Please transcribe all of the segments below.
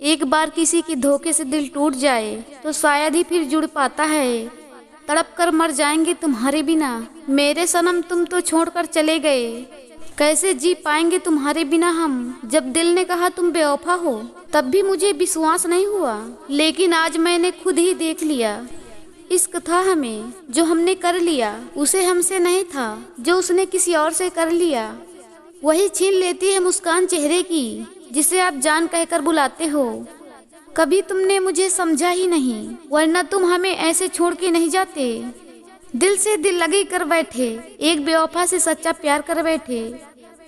एक बार किसी के धोखे से दिल टूट जाए तो शायद ही फिर जुड़ पाता है। तड़प कर मर जाएंगे तुम्हारे बिना, मेरे सनम तुम तो छोड़कर चले गए। कैसे जी पाएंगे तुम्हारे बिना हम, जब दिल ने कहा तुम बेवफा हो। तब भी मुझे विश्वास नहीं हुआ, लेकिन आज मैंने खुद ही देख लिया। इश्क था हमें, जो हमने कर लिया, उसे हमसे नहीं था जो उसने किसी और से कर लिया। वही छीन लेती है मुस्कान चेहरे की, जिसे आप जान कहकर बुलाते हो। कभी तुमने मुझे समझा ही नहीं, वरना तुम हमें ऐसे छोड़ के नहीं जाते। दिल से दिल लगी कर बैठे, एक बेवफा से सच्चा प्यार कर बैठे।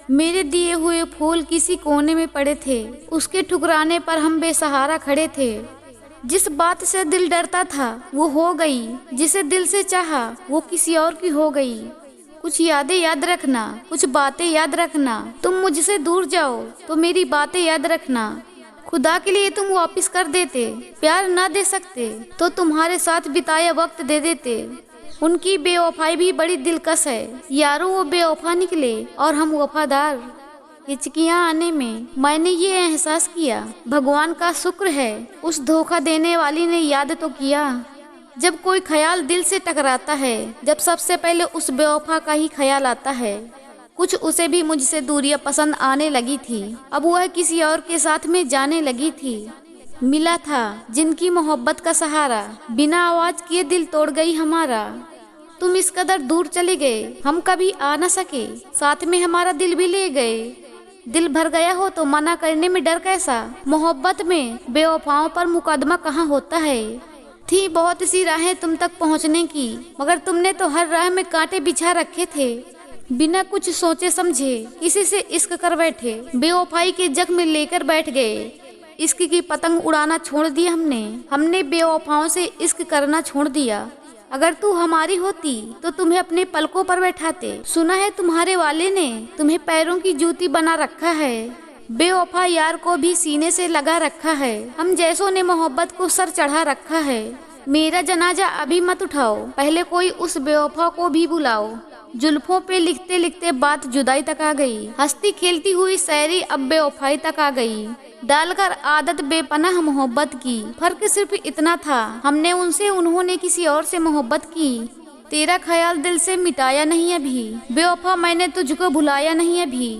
मेरे दिए हुए फूल किसी कोने में पड़े थे, उसके ठुकराने पर हम बेसहारा खड़े थे। जिस बात से दिल डरता था वो हो गई, जिसे दिल से चाहा वो किसी और की हो गई। कुछ यादें याद रखना, कुछ बातें याद रखना। तुम मुझसे दूर जाओ तो मेरी बातें याद रखना। खुदा के लिए तुम वापस कर देते, प्यार ना दे सकते तो तुम्हारे साथ बिताया वक्त दे देते। उनकी बेवफाई भी बड़ी दिलकश है, यारों वो बेवफा निकले और हम वफादार। हिचकियां आने में मैंने ये एहसास किया, भगवान का शुक्र है उस धोखा देने वाली ने याद तो किया। जब कोई ख्याल दिल से टकराता है, जब सबसे पहले उस बेवफा का ही ख्याल आता है। कुछ उसे भी मुझसे दूरियां पसंद आने लगी थी, अब वह किसी और के साथ में जाने लगी थी। मिला था जिनकी मोहब्बत का सहारा, बिना आवाज किए दिल तोड़ गई हमारा। तुम इस कदर दूर चले गए, हम कभी आ न सके, साथ में हमारा दिल भी ले गए। दिल भर गया हो तो मना करने में डर कैसा, मोहब्बत में बेवफाओं पर मुकदमा कहाँ होता है। थी बहुत सी राहें तुम तक पहुँचने की, मगर तुमने तो हर राह में कांटे बिछा रखे थे। बिना कुछ सोचे समझे किसी से इश्क कर बैठे, बेवफाई के जख्म लेकर बैठ गए। इश्क की पतंग उड़ाना छोड़ दिया हमने बेवफाओं से इश्क करना छोड़ दिया। अगर तू हमारी होती तो तुम्हें अपने पलकों पर बैठाते। सुना है तुम्हारे वाले ने तुम्हें पैरों की जूती बना रखा है, बेवफा यार को भी सीने से लगा रखा है। हम जैसों ने मोहब्बत को सर चढ़ा रखा है। मेरा जनाजा अभी मत उठाओ, पहले कोई उस बेवफा को भी बुलाओ। जुल्फों पे लिखते लिखते बात जुदाई तक आ गई, हंसती खेलती हुई शायरी अब बेवफाई तक आ गई। डालकर आदत बेपनाह मोहब्बत की, फर्क सिर्फ इतना था हमने उनसे, उन्होंने किसी और से मोहब्बत की। तेरा ख्याल दिल से मिटाया नहीं अभी, बेवफा मैंने तुझको भुलाया नहीं अभी।